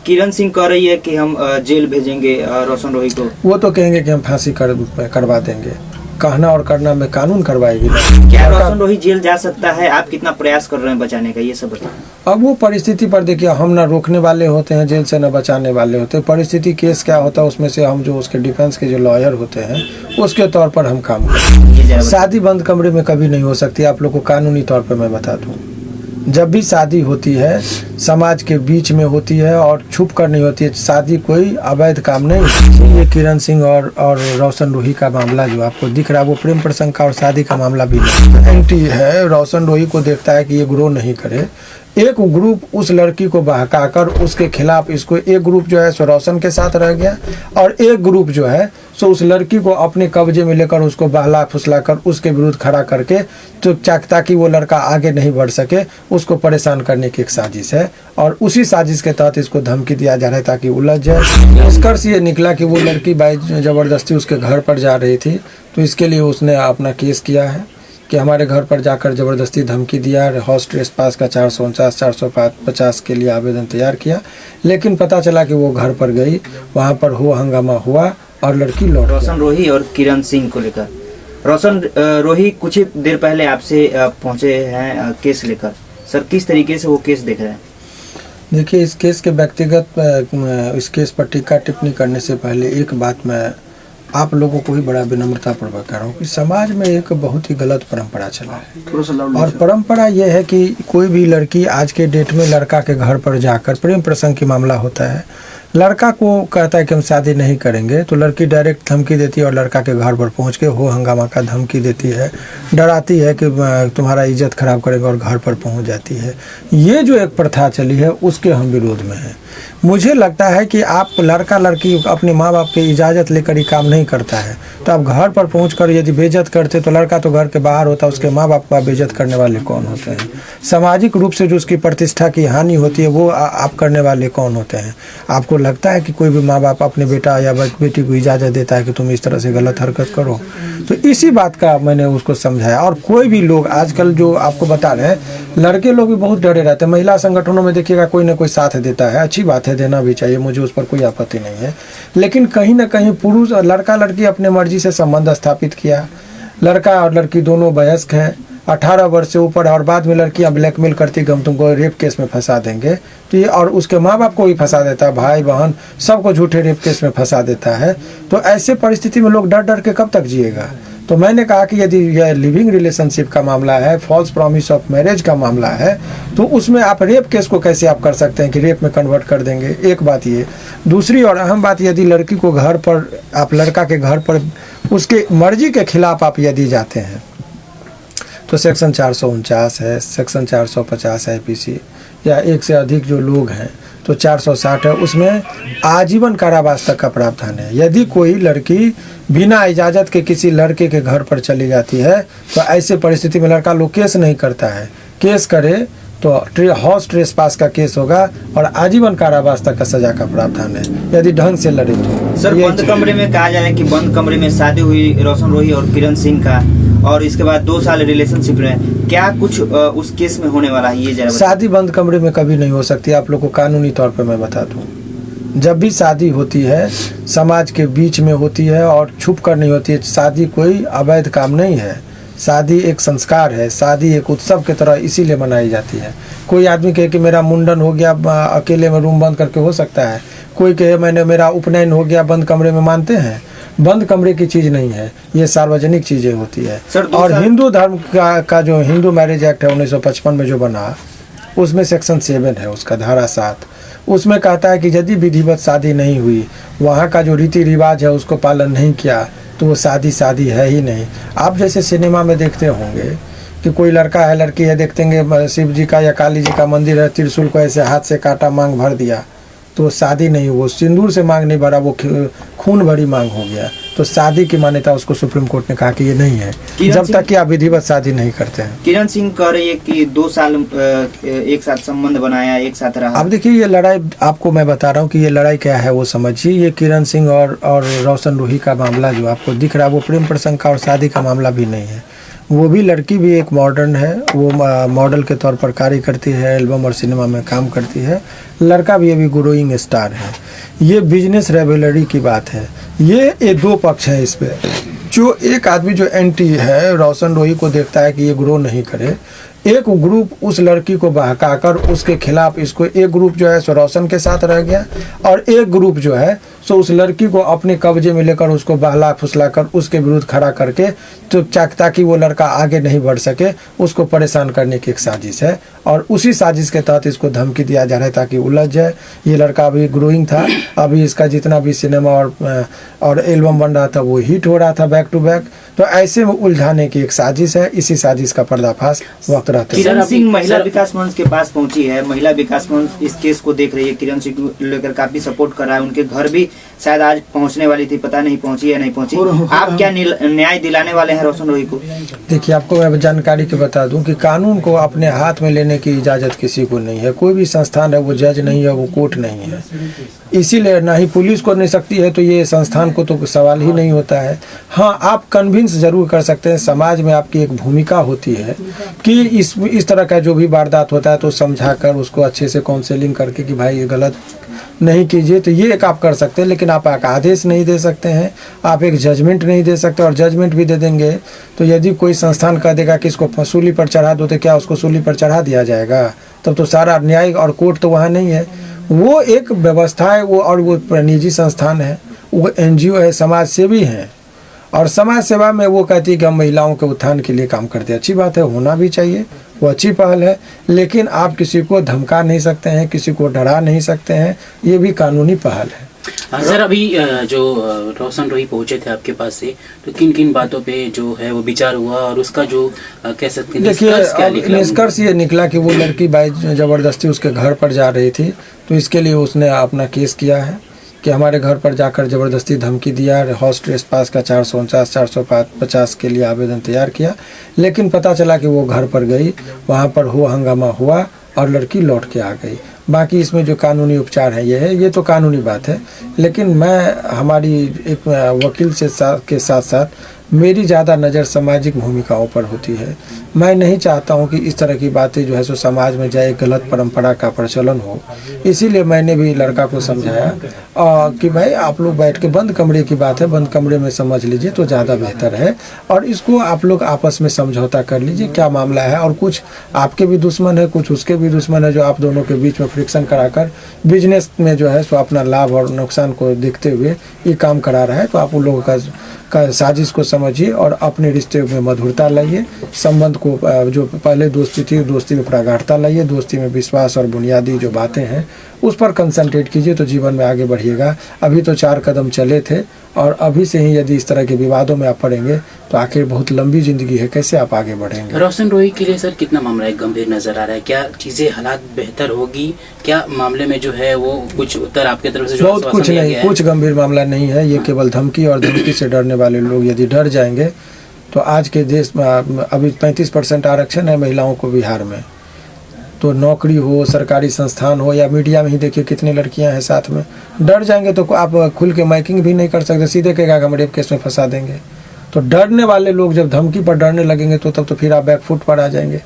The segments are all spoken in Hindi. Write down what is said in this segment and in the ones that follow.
किरण सिंह कह रही है कि हम जेल भेजेंगे रोशन रोही को। वो तो कहेंगे कि हम फांसी करवा देंगे। कहना और करना में कानून करवाएगी। क्या रोशन रोही जेल जा सकता है? आप कितना प्रयास कर रहे हैं बचाने का, ये सब बताएं। अब वो परिस्थिति पर देखिए, हम ना रोकने वाले होते हैं जेल से, न बचाने वाले होते हैं। परिस्थिति केस क्या होता है उसमें से हम जो उसके डिफेंस के जो लॉयर होते हैं उसके तौर पर हम काम करते हैं। शादी बंद कमरे में कभी नहीं हो सकती। आप लोग को कानूनी तौर पर मैं बता दूँ, जब भी शादी होती है समाज के बीच में होती है और छुप कर नहीं होती है। शादी कोई अवैध काम नहीं। ये किरण सिंह और रोशन रोही का मामला जो आपको दिख रहा है वो प्रेम प्रसंग का और शादी का मामला भी नहीं। एंटी है, रोशन रोही को देखता है कि ये ग्रो नहीं करे। एक ग्रुप उस लड़की को बहकाकर उसके खिलाफ, इसको एक ग्रुप जो है सो रोशन के साथ रह गया और एक ग्रुप जो है सो उस लड़की को अपने कब्जे में लेकर उसको बहला फुसला कर उसके विरुद्ध खड़ा करके तो ताकि वो लड़का आगे नहीं बढ़ सके, उसको परेशान करने की एक साजिश है। और उसी साजिश के तहत इसको धमकी दिया जा रहा है ताकि उलझ जाए। निष्कर्ष ये निकला कि वो लड़की बाई ज़बरदस्ती उसके घर पर जा रही थी, तो इसके लिए उसने अपना केस किया है कि हमारे घर पर जाकर ज़बरदस्ती धमकी दिया। हाउस ट्रेसपास का 449 450 के लिए आवेदन तैयार किया, लेकिन पता चला कि वो घर पर गई, वहाँ पर हो हंगामा हुआ और लड़की लौट। रोशन रोही और किरण सिंह को लेकर, रोशन रोही कुछ ही देर पहले आपसे पहुँचे हैं केस लेकर। सर, किस तरीके से वो केस देख रहे हैं? देखिए, इस केस के व्यक्तिगत इस केस पर टीका टिप्पणी करने से पहले एक बात मैं आप लोगों को ही बड़ा विनम्रता पूर्वक कह रहा हूँ कि समाज में एक बहुत ही गलत परंपरा चला है। और परंपरा यह है कि कोई भी लड़की आज के डेट में लड़का के घर पर जाकर, प्रेम प्रसंग की मामला होता है, लड़का को कहता है कि हम शादी नहीं करेंगे, तो लड़की डायरेक्ट धमकी देती है और लड़का के घर पर पहुंच के हो हंगामा का धमकी देती है, डराती है कि तुम्हारा इज्जत खराब करेंगे और घर पर पहुंच जाती है। ये जो एक प्रथा चली है उसके हम विरोध में हैं। मुझे लगता है कि आप लड़का लड़की अपने माँ बाप की इजाज़त लेकर ही काम नहीं करता है, तो आप घर पर पहुंचकर यदि बेइज्जत करते तो लड़का तो घर के बाहर होता, उसके माँ बाप का बेइज्जत करने वाले कौन होते हैं? सामाजिक रूप से जो उसकी प्रतिष्ठा की हानि होती है वो आप करने वाले कौन होते हैं? आपको लगता है कि कोई भी माँ बाप अपने बेटा या बेटी को इजाज़त देता है कि तुम इस तरह से गलत हरकत करो? तो इसी बात का मैंने उसको समझाया। और कोई भी लोग आजकल जो आपको बता रहे हैं, लड़के लोग भी बहुत डरे रहते हैं। महिला संगठनों में देखिएगा कोई ना कोई साथ देता है, अच्छी बात है, देना भी चाहिए, मुझे उस पर कोई आपत्ति नहीं है। लेकिन कहीं ना कहीं पुरुष और लड़का लड़की अपने मर्जी से संबंध स्थापित किया, लड़का और लड़की दोनों वयस्क हैं, 18 वर्ष से ऊपर, और बाद में लड़कियां ब्लैकमेल करती कि हम तुमको रेप केस में फंसा देंगे, तो ये और उसके माँ बाप को भी फंसा देता है, भाई बहन सबको झूठे रेप केस में फंसा देता है। तो ऐसे परिस्थिति में लोग डर डर के कब तक जिएगा? तो मैंने कहा कि यदि यह लिविंग रिलेशनशिप का मामला है, फॉल्स प्रॉमिस ऑफ मैरिज का मामला है, तो उसमें आप रेप केस को कैसे आप कर सकते हैं कि रेप में कन्वर्ट कर देंगे? एक बात ये। दूसरी और अहम बात, यदि लड़की को घर पर, आप लड़का के घर पर उसके मर्जी के खिलाफ आप यदि जाते हैं तो सेक्शन 449 है, सेक्शन 450 है IPC, या एक से अधिक जो लोग हैं तो 460 है, उसमें आजीवन कारावास तक का प्रावधान है। यदि कोई लड़की बिना इजाज़त के किसी लड़के के घर पर चली जाती है तो ऐसे परिस्थिति में लड़का लोग केस नहीं करता है, केस करे तो हाउस ट्रेसपास का केस होगा और आजीवन कारावास तक का सजा का प्रावधान है यदि ढंग से लड़े तो। सर, बंद कमरे में कहा जा रहा है कि बंद कमरे में शादी हुई रोशन रोही और किरण सिंह का, और इसके बाद 2 साल रिलेशनशिप रहे, क्या कुछ उस केस में होने वाला है? ये जरा शादी बंद कमरे में कभी नहीं हो सकती। आप लोग को कानूनी तौर पर मैं बता दूं, जब भी शादी होती है समाज के बीच में होती है और छुप कर नहीं होती है। शादी कोई अवैध काम नहीं है, शादी एक संस्कार है, शादी एक उत्सव की तरह इसीलिए मनाई जाती है। कोई आदमी कहे कि मेरा मुंडन हो गया अकेले में रूम बंद करके हो सकता है, कोई कहे मेरा उपनयन हो गया बंद कमरे में, मानते हैं? बंद कमरे की चीज़ नहीं है, ये सार्वजनिक चीज़ें होती है। और हिंदू धर्म का जो हिंदू मैरिज एक्ट है 1955 में जो बना, उसमें सेक्शन 7 है, उसका धारा 7, उसमें कहता है कि यदि विधिवत शादी नहीं हुई, वहाँ का जो रीति रिवाज है उसको पालन नहीं किया, तो वो शादी है ही नहीं। आप जैसे सिनेमा में देखते होंगे कि कोई लड़का है लड़की है, देखते हैं शिव जी का या काली जी का मंदिर है, त्रिशूल को ऐसे हाथ से काटा, मांग भर दिया, तो शादी नहीं, वो सिंदूर से मांग नहीं भरा, वो खून भरी मांग हो गया। तो शादी की मान्यता उसको सुप्रीम कोर्ट ने कहा कि ये नहीं है जब तक कि आप विधिवत शादी नहीं करते हैं। किरण सिंह कह रही है कि 2 साल एक साथ संबंध बनाया, एक साथ रहा। अब देखिए, ये लड़ाई आपको मैं बता रहा हूँ कि ये लड़ाई क्या है वो समझिए। ये किरण सिंह और रोशन रोही का मामला जो आपको दिख रहा है वो प्रेम प्रसंग का और शादी का मामला भी नहीं है। वो भी लड़की भी एक मॉडर्न है, वो मॉडल के तौर पर कार्य करती है, एल्बम और सिनेमा में काम करती है। लड़का भी अभी ग्रोइंग स्टार है। ये बिजनेस रेवलरी की बात है। ये दो पक्ष हैं इस पे। जो एक आदमी जो एंटी है रोशन रोही को देखता है कि ये ग्रो नहीं करे, एक ग्रुप उस लड़की को बहकाकर उसके खिलाफ इसको, एक ग्रुप जो है सो रोशन के साथ रह गया और एक ग्रुप जो है सो उस लड़की को अपने कब्जे में लेकर उसको बहला फुसला कर उसके विरुद्ध खड़ा करके तो ताकि वो लड़का आगे नहीं बढ़ सके, उसको परेशान करने की एक साजिश है। और उसी साजिश के तहत इसको धमकी दिया जा रहा है ताकि उलझ जाए। ये लड़का अभी ग्रोइंग था, अभी इसका जितना भी सिनेमा और एल्बम बन रहा था वो हिट हो रहा था बैक टू बैक। तो ऐसे में उलझाने की एक साजिश है। इसी साजिश का पर्दाफाश वक्त रहता है। किरण सिंह महिला विकास मंच के पास पहुंची है। महिला विकास मंच इस केस को देख रही है, किरण सिंह को लेकर काफी सपोर्ट कर रहा है। उनके घर भी शायद आज पहुंचने वाली थी, पता नहीं पहुंची या नहीं पहुंची। आप क्या न्याय दिलाने वाले हैं रोशन रोही को? देखिए, आपको मैं जानकारी के बता दूं कि कानून को अपने हाथ में लेने की इजाज़त किसी को नहीं है। कोई भी संस्थान है, वो जज नहीं है, वो कोर्ट नहीं है, इसीलिए ना ही पुलिस को नहीं सकती है, तो ये संस्थान को तो सवाल ही नहीं होता है। हाँ, आप कन्विंस जरूर कर सकते हैं। समाज में आपकी एक भूमिका होती है कि इस तरह का जो भी वारदात होता है तो समझा कर उसको अच्छे से काउंसलिंग करके कि भाई ये गलत नहीं कीजिए, तो ये एक आप कर सकते हैं। लेकिन आप एक आदेश नहीं दे सकते हैं, आप एक जजमेंट नहीं दे सकते। और जजमेंट भी दे देंगे तो यदि कोई संस्थान कह देगा कि इसको सूली पर चढ़ा दो, तो क्या उसको सूली पर चढ़ा दिया जाएगा? तब तो सारा न्याय और कोर्ट तो वहाँ नहीं है। वो एक व्यवस्था है, वो और वो निजी संस्थान है, वो NGO है, समाज सेवी हैं। और समाज सेवा में वो कहती है कि हम महिलाओं के उत्थान के लिए काम करते हैं। अच्छी बात है, होना भी चाहिए, वो अच्छी पहल है। लेकिन आप किसी को धमका नहीं सकते हैं, किसी को डरा नहीं सकते हैं, ये भी कानूनी पहल है। सर, अभी जो रोशन रोही पहुंचे थे आपके पास से, तो किन किन बातों पे जो है वो विचार हुआ और उसका जो कह सकते हैं देखिए, निष्कर्ष ये निकला कि वो लड़की जबरदस्ती उसके घर पर जा रही थी, तो इसके लिए उसने अपना केस किया है कि हमारे घर पर जाकर ज़बरदस्ती धमकी दिया। हाउस ट्रेसपास का 449-450 के लिए आवेदन तैयार किया। लेकिन पता चला कि वो घर पर गई, वहाँ पर हंगामा हुआ और लड़की लौट के आ गई। बाकी इसमें जो कानूनी उपचार है ये तो कानूनी बात है। लेकिन मैं हमारी एक वकील के साथ साथ मेरी ज़्यादा नज़र सामाजिक भूमिकाओं पर होती है। मैं नहीं चाहता हूं कि इस तरह की बातें जो है सो समाज में जाए, गलत परंपरा का प्रचलन हो। इसीलिए मैंने भी लड़का को समझाया कि भाई आप लोग बैठ के, बंद कमरे की बात है, बंद कमरे में समझ लीजिए तो ज़्यादा बेहतर है। और इसको आप लोग आपस में समझौता कर लीजिए क्या मामला है। और कुछ आपके भी दुश्मन है, कुछ उसके भी दुश्मन है, जो आप दोनों के बीच में फ्रिक्शन कराकर बिजनेस में जो है सो अपना लाभ और नुकसान को देखते हुए ये काम करा रहा है। तो आप उन लोगों का साजिश को समझिए और अपने रिश्ते में मधुरता लाइए। संबंध को, जो पहले दोस्ती थी, दोस्ती में प्रगाढ़ता लाइए। दोस्ती में विश्वास और बुनियादी जो बातें हैं उस पर कंसंट्रेट कीजिए, तो जीवन में आगे बढ़िएगा। अभी तो 4 कदम चले थे और अभी से ही यदि इस तरह के विवादों में आप पड़ेंगे तो आखिर बहुत लंबी जिंदगी है, कैसे आप आगे बढ़ेंगे। रोशन रोही के लिए सर कितना मामला एक गंभीर नजर आ रहा है? क्या चीजें हालात बेहतर होगी? क्या मामले में जो है वो कुछ उत्तर आपके तरफ से? बहुत कुछ नहीं, कुछ गंभीर मामला नहीं है। ये केवल धमकी और धमकी से डरने वाले लोग यदि डर जाएंगे तो आज के देश में अभी 35% आरक्षण है महिलाओं को बिहार में। तो नौकरी हो, सरकारी संस्थान हो या मीडिया में ही देखिए कितनी लड़कियां हैं साथ में। डर जाएंगे तो आप खुल के माइकिंग भी नहीं कर सकते, सीधे कहेगा हम रेप केस में फंसा देंगे। तो डरने वाले लोग जब धमकी पर डरने लगेंगे तो तब तो फिर आप बैकफुट पर आ जाएंगे।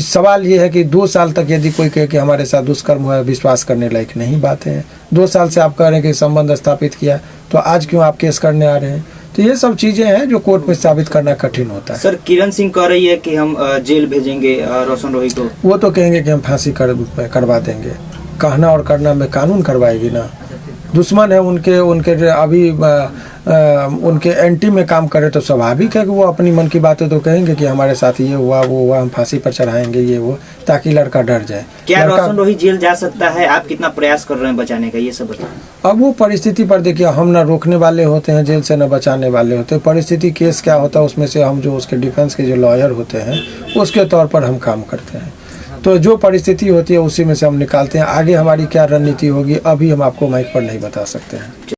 सवाल ये है कि 2 साल तक यदि कोई कहे कि हमारे साथ दुष्कर्म हुआ, विश्वास करने लायक नहीं बातें हैं। 2 साल से आप कह रहे हैं कि संबंध स्थापित किया, तो आज क्यों आप केस करने आ रहे हैं? तो ये सब चीजें हैं जो कोर्ट में साबित करना कठिन होता है। सर, किरण सिंह कह रही है कि हम जेल भेजेंगे रोशन रोही को। वो तो कहेंगे कि हम फांसी करवा देंगे। कहना और करना में कानून करवाएगी ना। दुश्मन है उनके अभी उनके एंटी में काम करे तो स्वाभाविक है कि वो अपनी मन की बातें तो कहेंगे कि हमारे साथ ये हुआ, वो हुआ, हम फांसी पर चढ़ाएंगे, ये वो, ताकि लड़का डर जाए। क्या रोशन रोही जेल जा सकता है? आप कितना प्रयास कर रहे हैं बचाने का, ये सब बताएं। अब वो परिस्थिति पर देखिए, हम ना रोकने वाले होते हैं जेल से, न बचाने वाले होते हैं। परिस्थिति केस क्या होता है उसमें से हम जो उसके डिफेंस के जो लॉयर होते हैं उसके तौर पर हम काम करते हैं। तो जो परिस्थिति होती है उसी में से हम निकालते हैं। आगे हमारी क्या रणनीति होगी अभी हम आपको माइक पर नहीं बता सकते हैं।